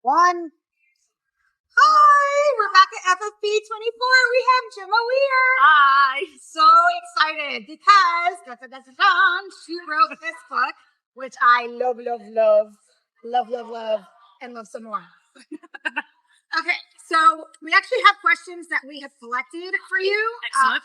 One. Hi, we're back at FFB24. We have Gemma Weir. Hi. So excited because she wrote this book, which I love, and love some more. Okay, so we actually have questions that we have collected for you. Excellent.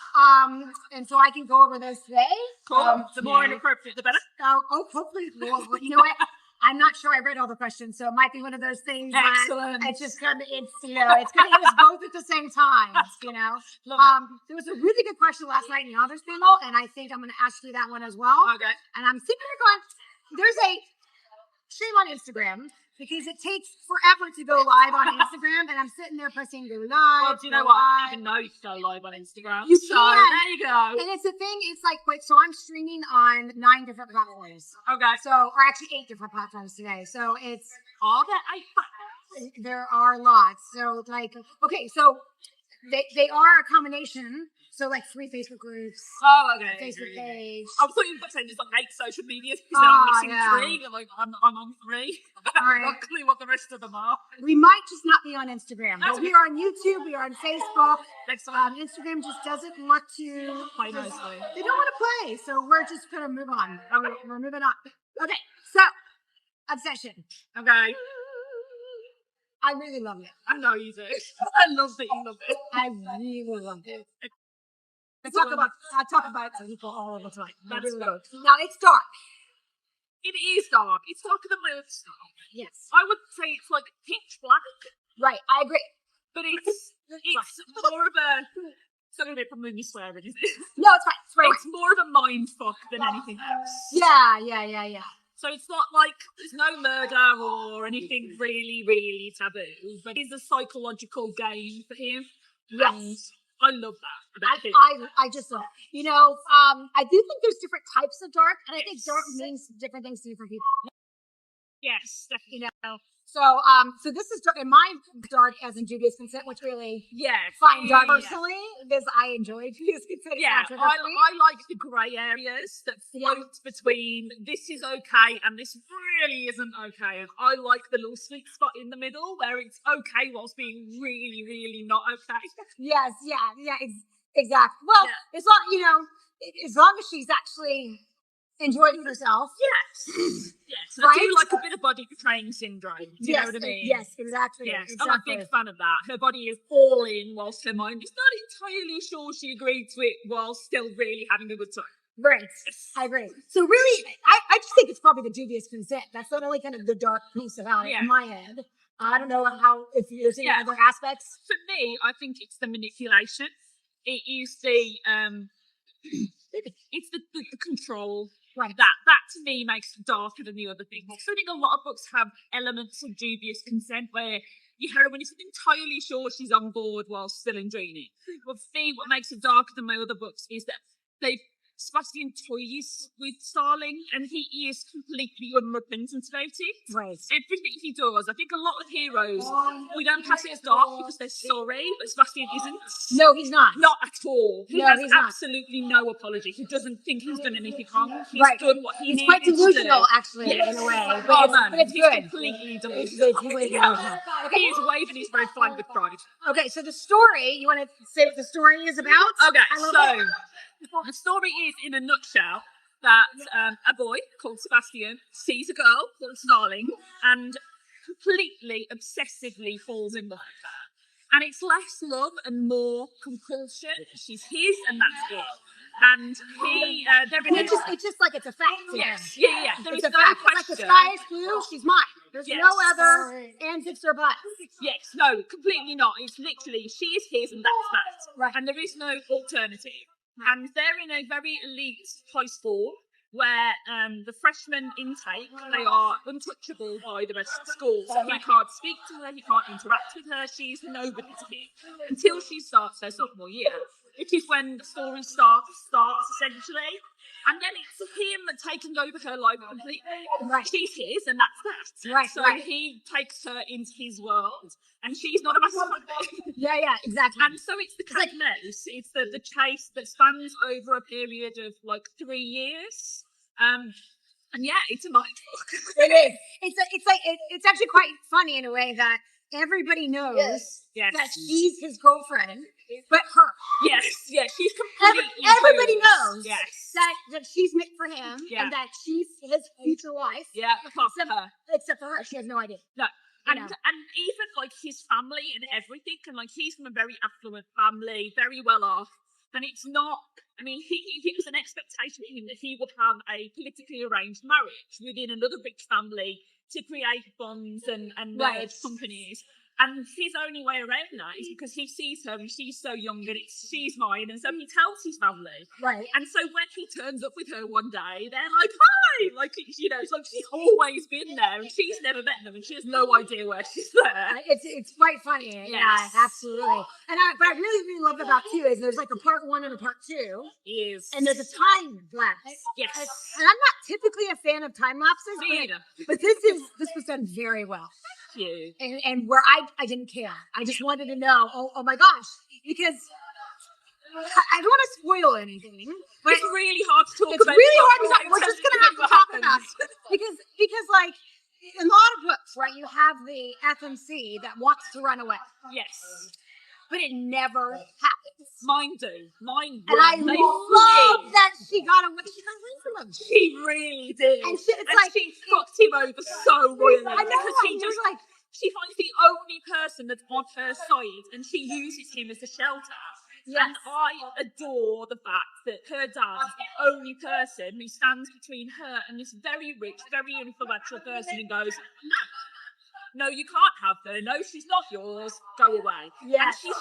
And so I can go over those today. Cool. The more inappropriate, the better. Hopefully, well, you know what? I'm not sure I read all the questions, so it might be one of those things. Excellent. It's just gonna, it's gonna hit us both at the same time. There was a really good question last night in the authors panel, and I think I'm gonna ask you that one as well. Okay. And I'm sitting there going, there's a stream on Instagram because it takes forever to go live on Instagram, and I'm sitting there pressing go live. Well, do you know what? I didn't even know you could go live on Instagram. You so can. There you go. And it's a thing. It's like, wait, so I'm streaming on 9 different platforms. Okay. So, or actually 8 different platforms today. So it's Are there 8 platforms? there are lots. So like, okay, so they are a combination. So like 3 Facebook groups, Oh, okay. Facebook page. I was thinking about saying there's like 8 social medias because now I'm missing yeah. 3. I'm like, I'm on 3. Right. Not clear what the rest of them are. We might just not be on Instagram, That's but we are on YouTube. We are on Facebook. Excellent. Instagram just doesn't want to Play nicely. They don't want to play, so we're just gonna move on. We're moving on. Okay, so obsession. Okay. I really love it. I know you do. I love that you love it. I really love it. I talk about it to people all the time. That's Really good. love it. Now it's dark. It is dark. It's darker than my other stuff. Yes. I would say it's like pitch black, Right. I agree. but it's more of a. It's not going to be from movie swearing, is it? No, it's fine. It's right. It's more of a mind fuck than anything else. Yeah. So it's not like there's no murder or anything really, really taboo, but it's a psychological game for him. Yes. And I love that about him. I just love it. I do think there's different types of dark, and I think dark means different things to different people. Yes, definitely. So this is dark, in my dark as in dubious consent, which really fine dark personally, because I enjoy dubious consent. Yeah, I like the grey areas that float between this is okay and this really isn't okay. And I like the little sweet spot in the middle where it's okay whilst being really, really not okay. Yes, exactly. Well, it's not, as long as she's actually enjoying herself. Yes. Right? I do like a bit of body betraying syndrome. Do you know what I mean? Yes, exactly. Yes, I'm a big fan of that. Her body is all in whilst her mind is not entirely sure she agreed to it while still really having a good time. Right. I agree. So really, I just think it's probably the dubious consent. That's not only kind of the dark piece about it in my head. I don't know if you're seeing other aspects. For me, I think it's the manipulation. It is the it's the control. Right. That to me makes it darker than the other things. I think a lot of books have elements of dubious consent where your heroine isn't entirely sure she's on board while still enjoying it. But for me, what makes it darker than my other books is that Sebastian toys with Starling, and he is completely unrepentant about it. Right. Everything he does, I think a lot of heroes, we don't pass it as dark because they're sorry, but Sebastian isn't. No, he's not. Not at all. He has he's absolutely no apology. He doesn't think he's done anything wrong. He's done what he needed to do. He's quite delusional, actually, in a way. But it's he's good. Completely delusional. He is waving his red flag with pride. Okay, so the story, you want to say what the story is about? Okay, so the story is, in a nutshell, that a boy called Sebastian sees a girl called Starling and completely, obsessively falls in love with her. And it's less love and more compulsion. She's his, and that's it. And it's just like it's a fact. Yes, yeah. There is no fact. question. Like the sky is blue, she's mine. There's no other antics or buts. Yes, no, completely not. It's literally she is his, and that's that. Right. And there is no alternative. And they're in a very elite high school where the freshman intake, they are untouchable by the rest of the school. So he can't speak to her, he can't interact with her, she's nobody to him until she starts her sophomore year, which is when the story starts essentially. And then it's him taking over her life completely. Right. She's his, and that's that. Right. So he takes her into his world, and she's not a massive Yeah, exactly. And so it's the cat and mouse. It's the chase that spans over a period of like 3 years. And yeah, it's a mind fuck. It is. It's actually quite funny in a way that everybody knows that she's his girlfriend, but her. Yes, she's completely. Everybody knows yes. that she's meant for him and that she's his future wife. Yeah, except for her, she has no idea. No. And even like his family and everything, and like he's from a very affluent family, very well off. And it's not. I mean, it was an expectation of him that he would have a politically arranged marriage within another rich family to create bonds and merge companies. And his only way around that is because he sees her and she's so young and she's mine, and so he tells his family. Right. And so when he turns up with her one day, they're like, hi! Like, you know, it's like she's always been there and she's never met them and she has no idea where she's there. It's quite funny. Yes. Yeah, absolutely. And what I really love about too is there's like a part 1 and a part 2. Yes. And there's a time lapse. Yes. And I'm not typically a fan of time lapses, but this was done very well. You. And where I didn't care. I just wanted to know, oh my gosh, because I don't want to spoil anything. But it's really hard to talk about. It's really hard to talk. We're just going to have to talk about it. Because like, in a lot of books, right, you have the FMC that wants to run away. Yes. But it never happens. Mine do. Mine and I love that she got away from him. She really did. And she fucked him over so royally. I know. She finds the only person that's on her side and she uses him as a shelter. Yes. And I adore the fact that her dad is the only person who stands between her and this very rich, very influential person and goes, no, you can't have her. No, she's not yours. Go away. Yes. And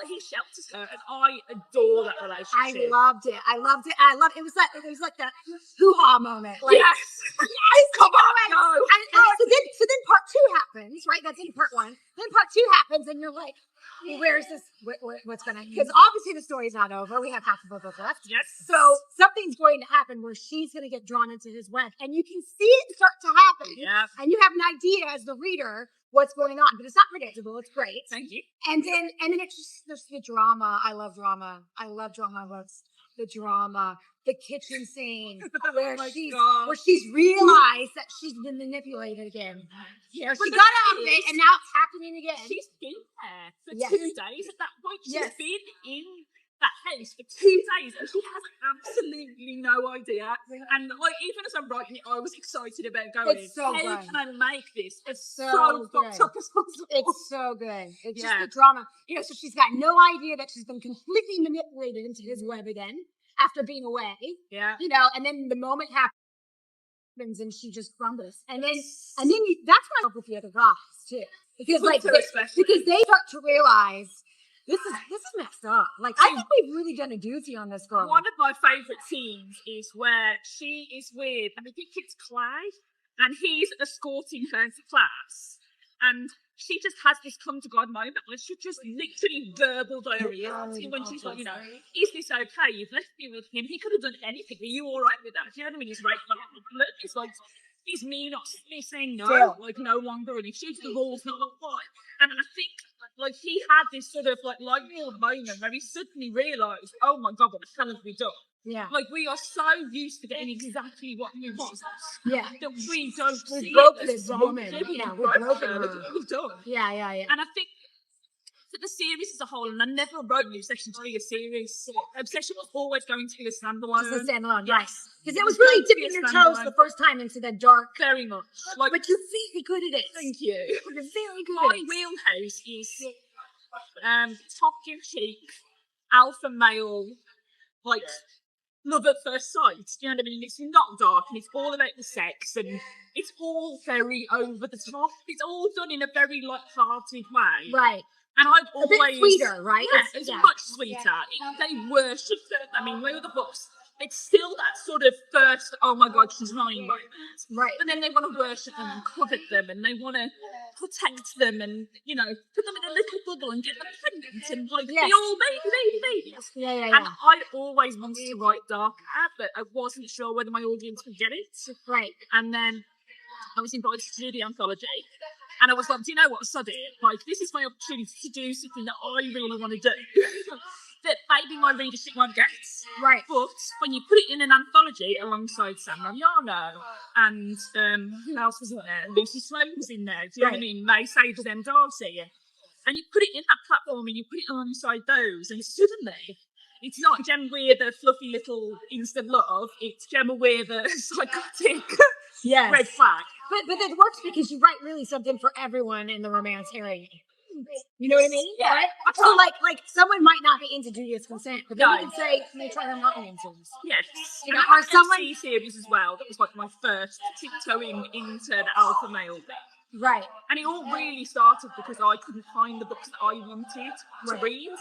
he shelters her, and I adore that relationship. I loved it. It was like that hoo-ha moment. Like, yes. Come on, go. So then part 2 happens, right? That's in part 1. Then part 2 happens, and you're like, where's this? What's going to? Because obviously the story's not over. We have half of a book left. Yes. So something's going to happen where she's going to get drawn into his web, and you can see it start to happen. Yeah. And you have an idea as the reader what's going on, but it's not predictable. It's great. Thank you. And then it's just there's the drama. I love drama. I love the drama. The kitchen scene where she's realized that she's been manipulated again. Yeah, she got out of it, and now it's happening again. She's been there for 2 days at that point. She's been in that house for 2 days, and she has absolutely no idea. And like, even as I'm writing it, I was excited about going. It's so how good. can I make this as so fucked up as possible? It's so good. It's just the drama. You know, so she's got no idea that she's been completely manipulated into his web again after being away. Yeah. You know, and then the moment happens and she just crumbles. And then that's when I work with the other guys too. Because because they start to realize this is messed up. Like, I think we've really done a doozy on this girl. One of my favourite scenes is where she is with, I think it's Clay, and he's escorting her to class. And she just has this come to God moment where she just literally verbal diarrhea when she's like, you know, is this okay? You've left me with him. He could have done anything. Are you all right with that? You know what I mean? He's right. It's like, is me saying no, like no longer, and he shoots the rules, not why. And I think like he had this sort of like light bulb moment where he suddenly realised, oh my God, what the hell have we done? Yeah. Like, we are so used to getting exactly what we want. Yeah. That we don't We've broken this woman. Yeah, we've broken her. We've done. Yeah. And I think for the series as a whole, and I never wrote Obsession to be a series. Obsession was always going to be a standalone. Just a standalone, yes. Because it was really dipping your toes the first time into that dark. Very much. Like, but you're really good at it. Thank you. You're very good My wheelhouse is top cheek, alpha male, like, love at first sight. Do you know what I mean? It's not dark, and it's all about the sex, and it's all very over the top. It's all done in a very light-hearted way. Right. And I've always... A bit sweeter, right? Yeah, it's much sweeter. They worship it. I mean, with the books, it's still that sort of first, oh my God, she's mine moment. Right. But then they want to worship them and covet them, and they want to protect them and, you know, put them in a little bubble and get them pregnant and, like, they all baby. Yeah. And I always wanted to write darker, but I wasn't sure whether my audience would get it. Right. And then I was invited to do the anthology. And I was like, do you know what, sod it. Like, this is my opportunity to do something that I really want to do. that maybe my readership won't get. Right. But when you put it in an anthology alongside Sam Mariano and who else was in there? Lucy Sloan was in there. Do you know what I mean? May Sabers and Darcy. And you put it in that platform and you put it alongside those, and suddenly it's not Gemma Weir, the fluffy little instant love. It's Gemma Weir, the psychotic red flag. But it works because you write really something for everyone in the romance area. You know what I mean? Yeah. Right? So like someone might not be into dubious consent, but then you can say, may try them not into this. Yes. You know, or someone series as well. That was like my first tiptoeing into the alpha male thing. Right. And it all really started because I couldn't find the books that I wanted to read.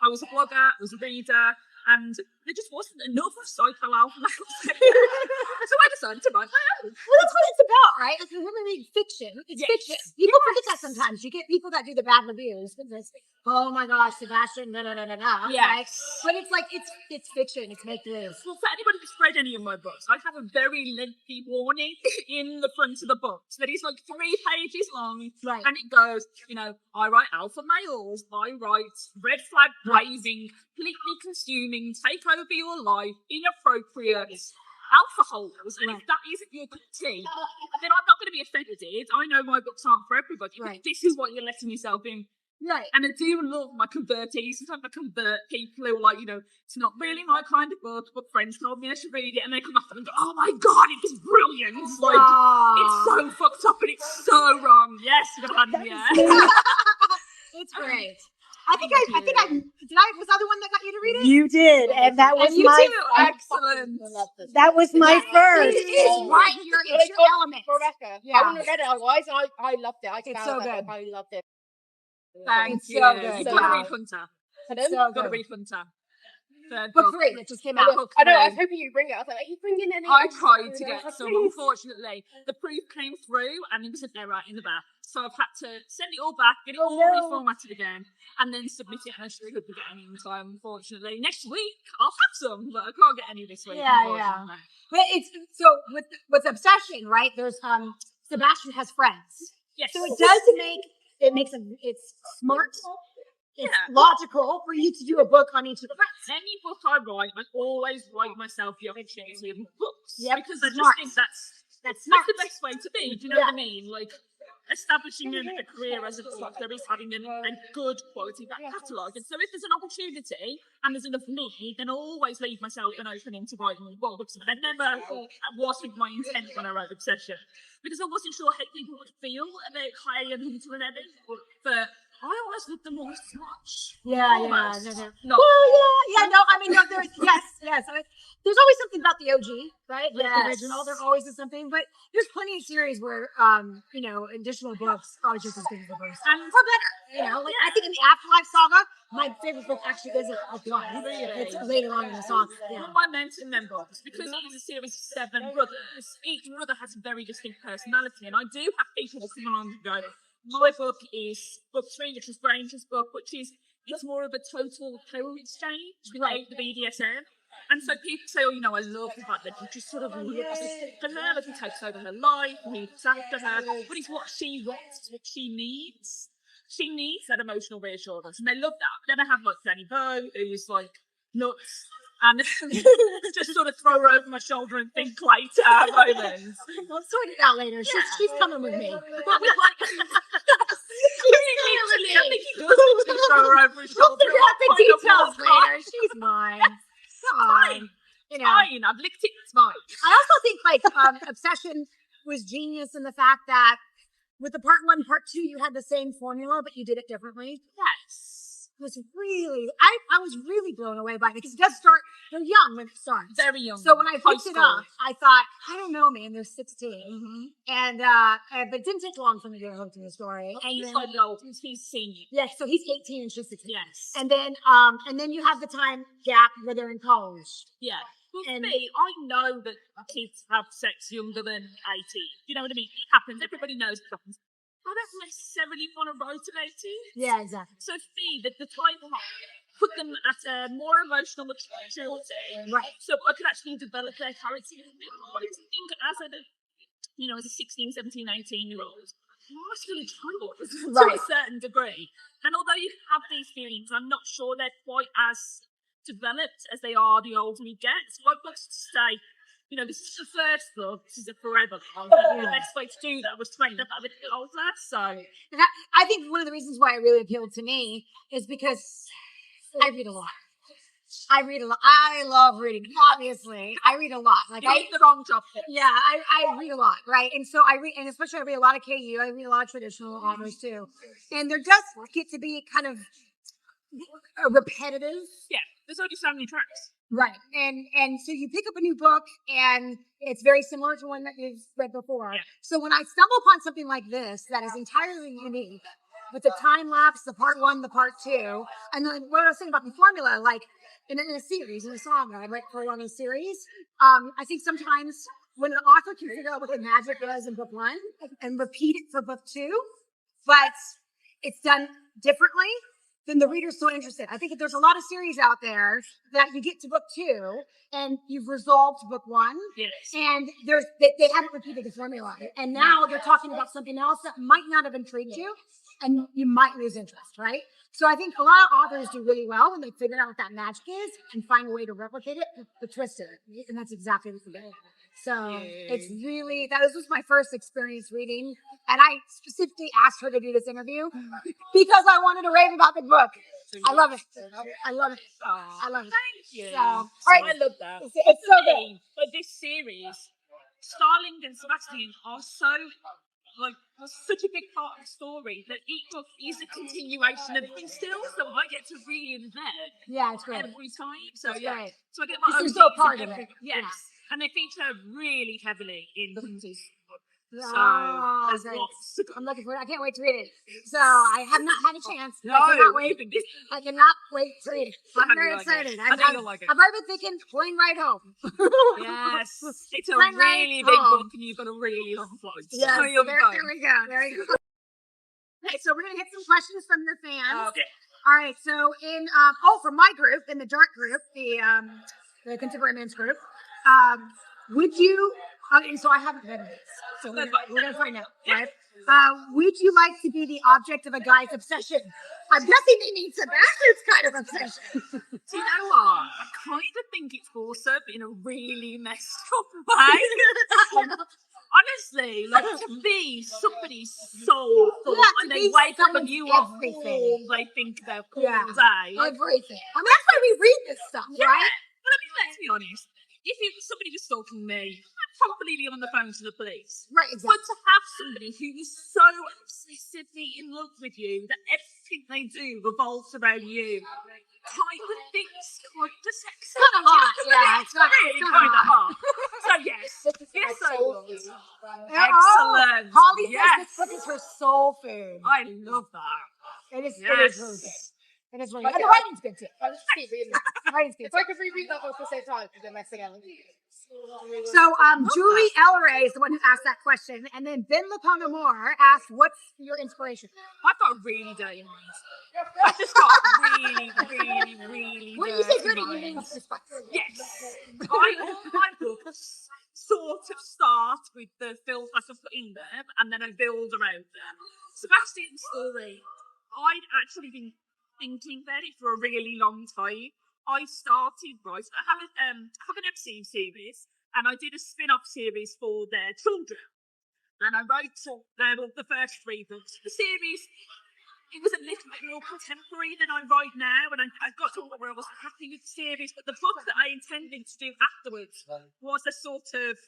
I was a blogger, I was a reader, and there just wasn't enough psycho alpha males. So I decided to write my own. Well, that's what it's about, right? Like, when we read fiction, it's fiction. People forget that sometimes. You get people that do the bad reviews. Oh my gosh, Sebastian, no. Yeah. Right? But it's like, it's fiction. It's make-believe. Well, for anybody who's read any of my books, I have a very lengthy warning in the front of the book that is like 3 pages long. Right. And it goes, I write alpha males, I write red flag blazing, completely consuming, take over your life, inappropriate alpha holders. And if that isn't your cup of tea, then I'm not going to be offended. I know my books aren't for everybody, but this is what you're letting yourself in. Right. And I do love my convertees. Sometimes I convert people who are like, it's not really my kind of book, but friends told me I should read it, and they come after and go, oh my God, it's brilliant. Like, it's so fucked up and it's so wrong. Yes, you're gonna have me, It's great. I think I was I the one that got you to read it? You did, and that was you my too. Excellent. That was my first. It is right. It's your element. Rebecca. Yeah. I wouldn't have read it otherwise. I loved it. It's so good. I loved it. Thank It's you. so good. You've got to read Hunter. Pardon? So You've got to good. read Hunter. Book 3 that just came out. I know. I was hoping you'd bring it. I was like, are you bringing any? I tried to get some. Unfortunately, the proof came through and there was an error in the back. So I've had to send it all back, get it all reformatted again, and then submit it. And I should be getting in time, unfortunately. Next week, I'll have some, but I can't get any this week. Yeah. But it's so with Obsession, right? There's Sebastian has friends. Yes. So it's smart. It's logical for you to do a book on each of the friends. Any book I write, I always write myself the opportunity of books. Yep, Because I just smart. think that's smart. the best way to be. Do you know what I mean? Like, establishing a career as a doctor is having a good quality back catalogue. And so if there's an opportunity and there's enough need, then I always leave myself an opening to write more books. But I never wasn't my intent when I wrote Obsession. Because I wasn't sure how people would feel about Clay and Hunter and Evan. But I always loved them all so much. Yeah. No. Yes. There's always something about the OG, right? Like the original. There always is something, but there's plenty of series where, additional books are just as good as the first. And or better. Like I think in the Afterlife saga, my favorite book actually isn't Ballgowns. It's later on in the saga. Yeah. Well, I mentioned them books because it is a series of 7 brothers. Each brother has a very distinct personality, and I do have people come along and go, my book is book 3, which is Granger's book, which is it's more of a total power exchange without the BDSM. And so people say, I love the fact that he just sort of looks for her, like he takes over her life, and he looks after her, but it's what she wants, it's what she needs. She needs that emotional reassurance, and they love that. Then I have like Danny Bow, who's like nuts, and just sort of throw her over my shoulder and think later moments. We'll sort it out later. She's coming with me. But with like, I think he does actually throw her over his shoulder. We'll figure out the details later. She's mine. Fine. Fine, I've licked it, it's mine. I also think Obsession was genius in the fact that with the part 1, part 2, you had the same formula, but you did it differently. Yes. It was really, I was really blown away by it because it does start, they're young when it starts. Very young. So when I picked it up, I thought, I don't know, man, they're 16. Mm-hmm. And, but it didn't take long for me to get hooked in the story. And he's then, like, no, he's senior. yes, so he's 18 and she's 16. Yes. And then you have the time gap where they're in college. Yeah. Well, for And- me, I know that kids have sex younger than 18. You know what I mean? It happens. Everybody knows it happens. I don't necessarily want to write about it. Yeah, exactly. So for me, the time put them at a more emotional maturity. Right. So I could actually develop their character. I think as a 16, 17, 18-year-old, I'm still a child to a certain degree. And although you have these feelings, I'm not sure they're quite as developed as they are the older we get. So I want to say, you know, this is the first book, this is a forever book. The best way to do that was to make them a bit older. So And I think one of the reasons why it really appealed to me is because I read a lot. I love reading. Obviously, I read a lot. Like you need the wrong job. yeah, I read a lot, right? And so I read, and especially I read a lot of KU. I read a lot of traditional authors too, and there does get to be kind of repetitive. Yeah, there's only so many tracks. Right. And so you pick up a new book and it's very similar to one that you've read before. Yeah. So when I stumble upon something like this that is entirely unique, with the time lapse, the part 1, the part 2, and then what I was saying about the formula, like in a series, in a song that I write for on a series, I think sometimes when an author can figure out what the magic was in book 1 and repeat it for book 2, but it's done differently, then the reader's so interested. I think there's a lot of series out there that you get to book 2 and you've resolved book 1, Yes. and they haven't repeated the formula, and now they're talking about something else that might not have intrigued you, and you might lose interest, right? So I think a lot of authors do really well when they figure out what that magic is and find a way to replicate it, but twist it, and that's exactly what they did. So it's really, that was my first experience reading, and I specifically asked her to do this interview because I wanted to rave about the book. I love it. I love it. I love it. Thank you. So, all right. I love that. It's so good. But this series, Starling and Sebastian are so, like, such a big part of the story that each book is a continuation of them still, so I get to read in there Yeah, it's great. every time. So It's yeah, great. so I get my own You're still bits part of every- it. Yes, Yeah. and they feature really heavily in Lindsay's book. So Oh, there's great. lots to go. I'm looking forward. I can't wait to read it. So I have not had a chance. No, I cannot wait. this- I cannot wait to read it. I'm I very think you'll like excited. it. I think you'll like it. I've already been thinking plane ride home. Yes, it's a Plane ride really big home. book, and you've got a really long flight. Yes, So you'll there, go. there we go. There we go. Okay, so we're gonna hit some questions from the fans. Okay. All right. So in from my group, in the dark group, the contemporary men's group, would you? And so I haven't read this, so we're gonna find out, right? Would you like to be the object of a guy's obsession? I'm guessing they mean Sebastian's kind of obsession. Do you know what? I kind of think it's awesome, but in a really messed up way. Honestly, like to be somebody's soul thought, Yeah, and to they be wake up and someone's you are everything. all they think about all Yeah. day. Everything. I mean, that's why we read this stuff, Yeah, right? but I mean, let's be honest. If somebody was stalking me, I'd probably be on the phone to the police. Right, But exactly. to have somebody who is so obsessively in love with you that everything they do revolves around you, kind of thinks quite the sex. It's kind of hot. Yeah, it's not Really kind of hot. So yes, yes, I will. Excellent. Holly says Yes. this book is her soul food. I love that. It is. Yes. It is really good. It is really good. And the writing's good too. I'll just keep reading. The writing's good. So I could reread that book at the same time because they're messing up. So, Julie Elleray is the one who asked that question, and then Ben Lapona Moore asked, "What's your inspiration?" I've got a really dirty mind. I've just got really, really, really When you say dirty dirty, you mind. mean disgusting. Yes. All my books sort of start with the filth I put in them, and then I build around them. Sebastian's story, I'd actually been thinking about it for a really long time. I started, right, I have an obscene series, and I did a spin-off series for their children. And I wrote the first 3 books. The series, it was a little bit more contemporary than I write now, and I got to where I was happy with the series, but the book that I intended to do afterwards was a sort of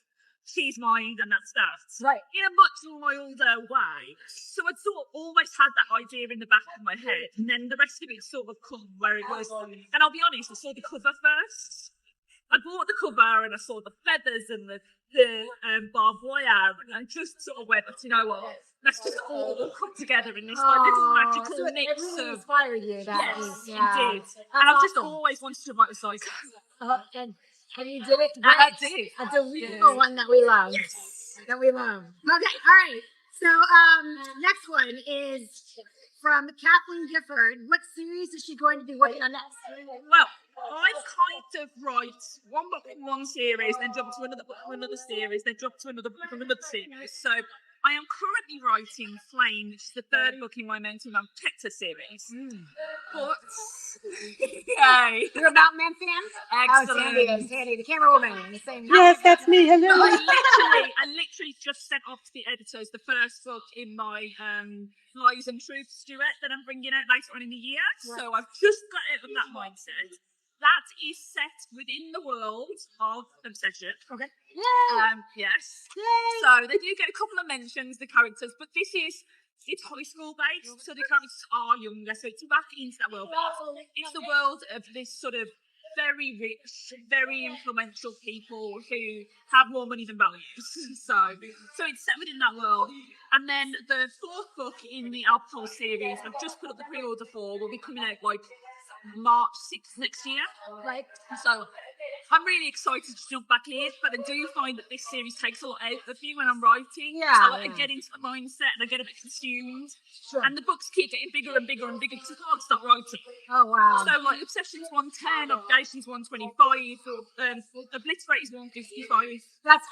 she's mine and that's that. Right. In a much milder way. So I'd sort of always had that idea in the back of my head, and then the rest of it sort of come where it was. And I'll be honest, I saw the cover first. I bought the cover and I saw the feathers and the barbed wire, and I just sort of went, you know what? Let's just all come together in this like, little magical so mix it really of. inspired you. That Yes, piece. it Yeah. did. That's And I've just awesome. always wanted to write a cycle. And you did it. And I right. did. A delightful one that we love. Yes. That we love. Okay, all right. So, next one is from Kathleen Gifford. What series is she going to be working on next? Well, I kind of write one book in one series, then jump to another book from another series, then jump to another book from another series. So I am currently writing Flame, which is the 3rd book in my Mountain Man Protector series. But yay. You're a Mountain Man fan? Excellent. Oh, Sandy, the camera woman. The same. Yes, that's me. Hello. I literally just sent off to the editors the first book in my Lies and Truths duet that I'm bringing out later on in the year. Right. So I've just got out of that mindset. That is set within the world of Obsession. Okay. Yes. Yay. So they do get a couple of mentions, the characters, but it's high school based, so the characters are younger, so it's back into that world. It's the world of this sort of very rich, very influential people who have more money than values. So it's set within that world. And then the fourth book in the alcohol series, I've just put up the pre-order for, will be coming out like March 6th next year. Right. So I'm really excited to jump back in, but I do find that this series takes a lot out of me when I'm writing. Yeah, So I get into the mindset and I get a bit consumed. Sure. And the books keep getting bigger and bigger and bigger because I can't stop writing. Oh, wow. So like Obsession's 110, Obligation's 125, Obliterate is 155. That's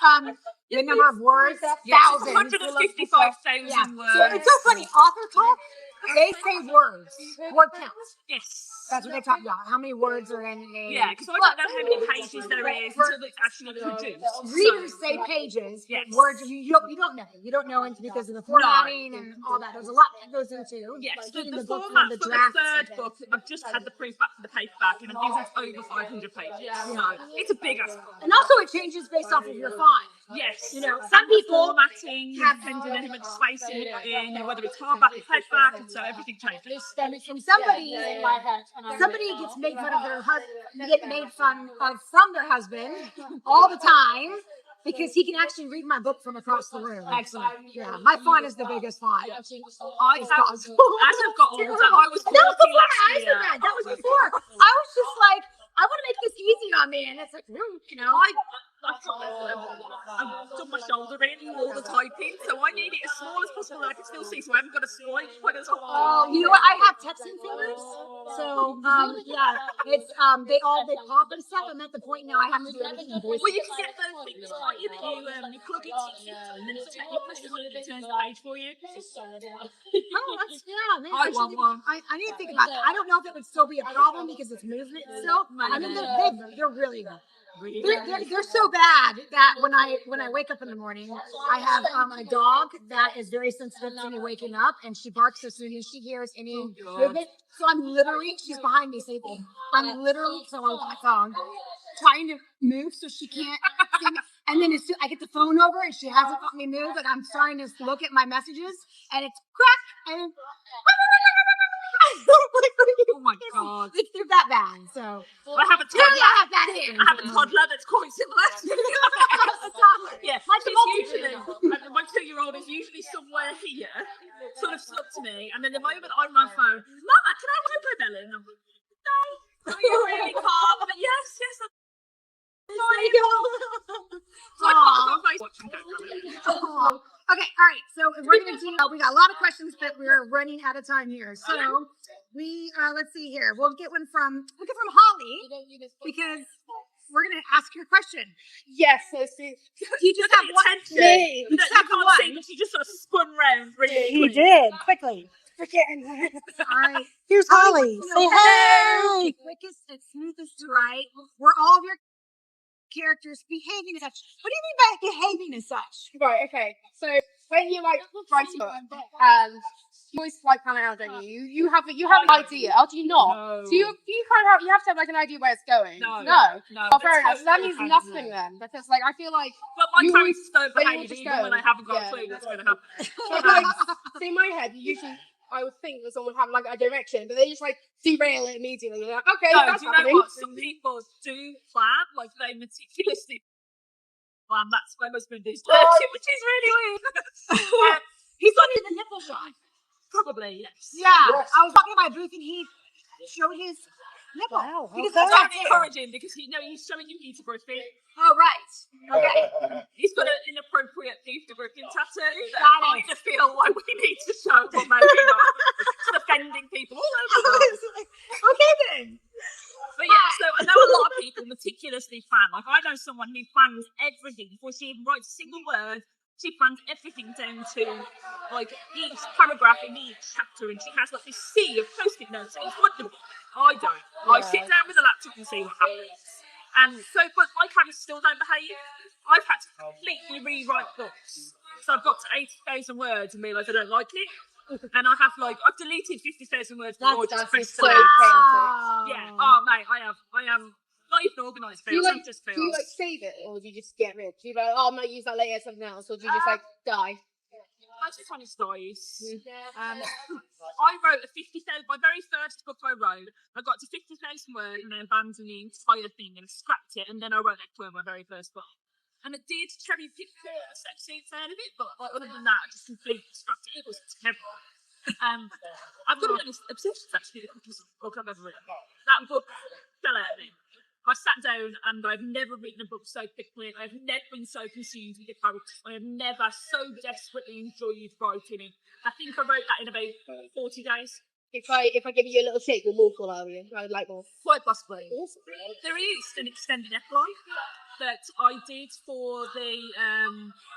the number of words. Yes, Thousands. 155,000 Yeah. words. So it's so funny. Author talk. They say words. Word counts. Yes. That's what they talk about. How many words are in a... Yeah, because I don't know how many pages there is until it's actually produced. Readers say pages. Yes. Words you don't know. You don't know it because of the formatting and all that. There's a lot that goes into. Yes, getting the book format from for the drafts third and book, I've just had the proof back for the paperback, and I think it's over 500 pages. So it's a big ass book. And also it changes based off of your font. Yes, You know, some and the people formatting, have- depending on how much space you put in, whether it's hardback or paperback, and so everything changes. and somebody gets made fun of their husband, get made fun of from their husband all the time because he can actually read my book from across the room. Excellent. Yeah, my font is the biggest font. I have, as I've got older, I was 40 That was before last I year. said that. That was before. I was just like, I want to make this easy on me, and it's like, you know. I've done my shoulder in all the typing, so I need it as small as possible that I can still see, so I haven't got a swipe when it's on. You know what? I have texting fingers, so yeah, it's they pop and stuff. I'm at the point now I have to do everything in voice. Well, you can get those things like you plug into your computer and then it's you push the button and it turns the page for you. Oh, that's man. I want one. I need to think about that. I don't know if it would still be a problem because it's movement still. I mean, they're really good. They're so bad that when I wake up in the morning, I have a dog that is very sensitive to me waking up, and she barks as soon as she hears any movement. So she's behind me sleeping. I'm literally on my phone trying to move so she can't see me. And then as soon I get the phone over and she hasn't let me move, and I'm trying to look at my messages, and it's crack and. Oh my god. They're that bad, so. I have a toddler. I have a toddler that's quite similar. Yeah, My usually, my 2-year-old is usually somewhere here, sort of stuck to me, and then the moment I'm on my phone, Mama, can I wipe my belly? And I'm like, no. You're really calm. But yes. So I can't go watching. Okay, all right. So we're gonna do. We got a lot of questions, but we're running out of time here. So we let's see here. We'll get from Holly because we're gonna ask your question. Yes, let's see. You just have one. Me. You just have one. She just sort of spun round really He quick. did quickly. All right. Here's Holly. Say hey. Quickest and smoothest to write. Were all of your characters behaving as such? What do you mean by behaving as such? Right, okay. So when you write a book, you always plan it out, don't you? You have an idea. Or do you not? No. So you kind of have to have like an idea where it's going. No. Oh, fair enough. So that means nothing then, because like I feel like But my you characters don't they behave will just even go. when I haven't got Yeah. a clue what's going to happen. but, like, see, in my head, usually I would think that someone would have like a direction, but they just like derail it immediately. You're like, okay, No, that's do you know happening. what? Some people do plan, like they meticulously plan. That's my husband is, which is really weird. He's only the nipple shot. Probably, yes. Yeah. I was walking by my booth and he showed his nipple. Wow, Because okay. that's Don't not it. encourage him because he's showing you Peter Griffin. Oh, right. Okay. He's got an inappropriate Peter Griffin tattoo that Got I it. just feel like we need to show, but maybe not. It's offending people all over the world. Okay then. But yeah, so I know a lot of people meticulously plan. Like I know someone who plans everything before she even writes a single word, she plans everything down to like each paragraph in each chapter, and she has like this sea of post-it notes. It's wonderful. I don't. I sit down with a laptop and see what happens. And so, but my characters still don't behave. I've had to completely rewrite books. So I've got to 80,000 words and realise I don't like it. And I've deleted 50,000 words before just press so delete. chaotic. Yeah. Oh mate, I am not even organised. Do you I'm just do you like save it, or do you just get rid? Do you like, oh, I'm gonna use that later, something else, or do you just like die? I just want to stories. I wrote my very first book I wrote. I got to 50,000 words and then abandoned the entire thing and scrapped it, and then I wrote it for my very first book. And it did cherry pick the sex scenes out of it, but like, other than that, I just completely scrapped it. It was terrible. I've got an obsession actually with the quickest book I've ever written. That book fell out of me. I sat down and I've never written a book so quickly. I've never been so consumed with the characters. I have never so desperately enjoyed writing it. I think I wrote that in about 40 days. If I give you a little shake, you'll more fall out of you. I would like more. Quite possibly. There is an extended epilogue that I did for the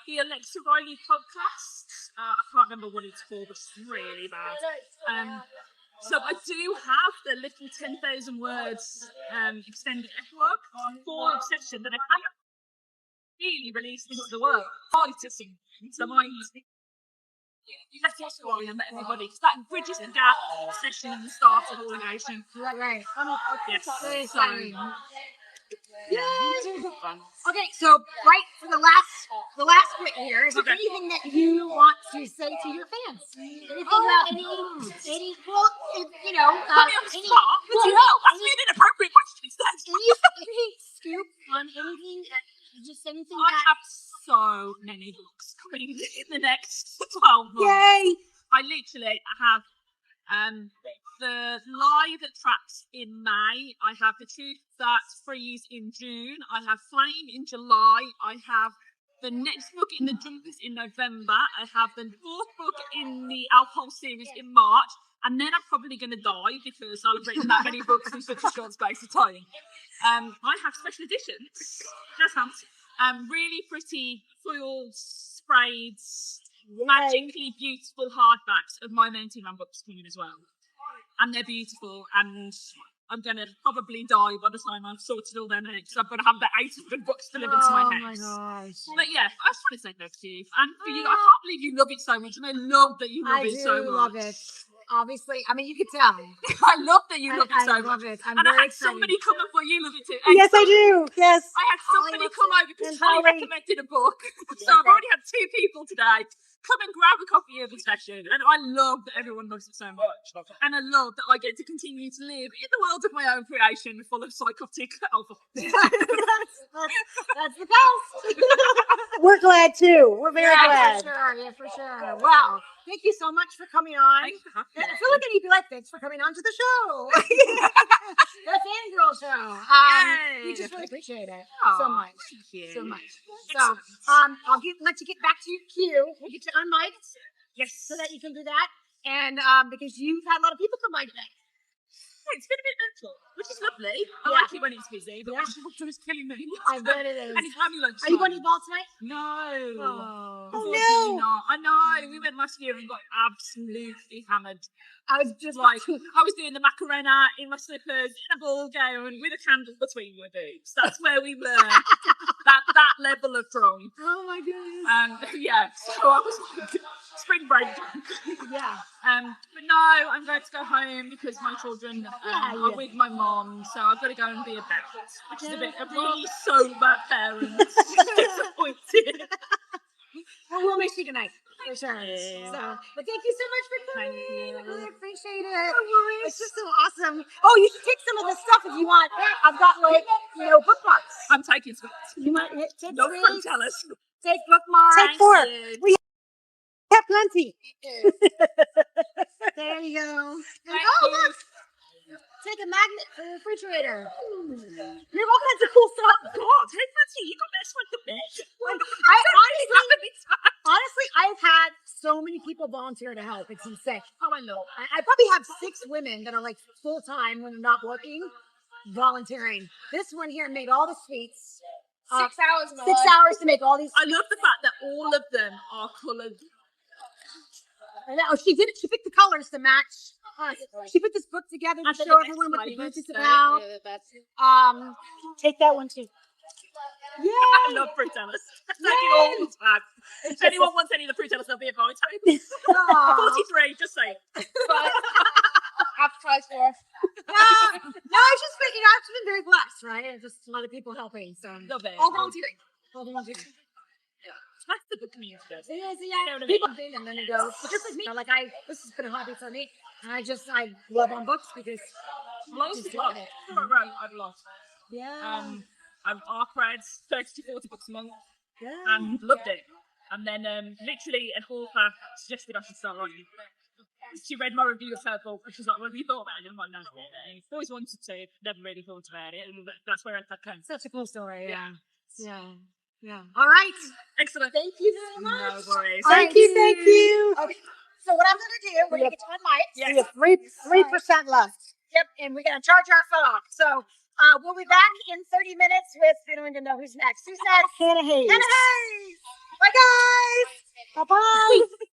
Alexa Riley podcast. I can't remember what it's for, but it's really bad. So I do have the little 10,000 words extended epilogue for Obsession that I haven't really released into the world. So mine you let it story and let everybody, because that bridges the gap, Obsession and the start of Ballgowns. Right. Yes. So, okay, so right for the last bit here, is there anything that you want to say to your fans? Anything about any well, you know, That's an inappropriate question. any scoop on anything? Just anything. I have so many books coming in the next 12 months. Yay! I literally have the Lie That Traps in May. I have The Truth That Frees in June. I have Flame in July. I have the next book in the Junkers in November. I have the fourth book in the Alcohol series in March. And then I'm probably going to die because I've written that many books in such a short space of time. I have special editions. Just really pretty foiled, sprayed, magically beautiful hardbacks of my Mountain Man books coming as well. And they're beautiful, and I'm going to probably die by the time I've sorted all them out, because I've got to have about 800 books delivered to my house. Oh my gosh. But yeah, I just want to say thank you. And for you, I can't believe you love it so much, and I love that you love it so much. I love it. Obviously, I mean, you can tell. I love that you love it so I love much. it. I'm and I very had somebody come up where you love it too. Yes, I do. Yes. I had somebody come over because Holly Holly recommended a book. So I've already had 2 people today come and grab a copy of Obsession, and I love that everyone loves it so much. And I love that I get to continue to live in the world of my own creation full of psychotic alpha. That's the best. We're glad too. We're very glad. For sure. Wow. Thank you so much for coming on. Thanks for having me. I feel like I need to be like, thanks for coming on to the show. The FanGrrrl show. We just really appreciate it so much. Thank you. So much. So, I'll let you get back to your queue. We'll get you unmiked. Yes. So that you can do that. And because you've had a lot of people come by today. It's been a bit mental, which is lovely. I like it when it's busy, but the doctor is killing me. I bet it is. And it's ambulance. Are you going to the ball tonight? No. Oh, no. Not. I know. We went last year and got absolutely hammered. I was just Like, I was doing the Macarena in my slippers, in a ball gown, with a candle between my boobs. That's where we were. that level of drunk. Oh my goodness. Yeah, so I was like, spring break. Yeah. But no, I'm going to go home because my children are with my mom, so I've got to go and be a parent, which is a bit of really sober parent. Disappointed. Well, we'll miss you tonight. For sure. So, but thank you so much for coming. Thank you. I really appreciate it. It's just so awesome. Oh, you should take some of the stuff if you want. I've got bookmarks. I'm taking some. You might take No, three. don't tell us. Take bookmarks. Take 4. We have plenty. There you go. Thank Oh, you. look. Take a magnet for the refrigerator. You have all kinds of cool stuff. God, hey, Francie, you got this one to bed. Honestly, I've had so many people volunteer to help. It's insane. Oh, I know. I probably have 6 women that are like full time when they're not working, volunteering. This one here made all the sweets. 6 hours. 6 hours to make all these. I love the fact that all of them are coloured. I know she did it. She picked the colors to match. She put this book together to show everyone what the book is about. Take that one too. Yeah. I love fruitellas. Taking all the time. If anyone wants any of the fruitellas, they'll be at my time. 43, just saying. Advertise for us. No, I've just been, I've been very blessed, right? And just a lot of people helping. So Love it. all volunteering. All volunteering. That's the good community. Yeah, people think and then it goes. But just like me, like this has been a hobby for me, and I love on books because Loads of love. I've lost. yeah, I've read 30 to 40 books a month yeah. and loved it. And then literally an author suggested I should start writing. She read my review of her book and she's like, "What have you thought about it?" And I'm like, "No, I've always wanted to, never really thought about it." And that's where that came. Such a cool story. Yeah. All right. Excellent. Thank you very much. No worries. Thank you. Okay. So what I'm gonna do, we're gonna get to my mic. Yes. We have 3% left. Yep, and we're gonna charge our phone. So we'll be back in 30 minutes with we don't even know who's next. Who's next? Hannah Hayes. Hannah Hayes. Bye guys. Bye-bye.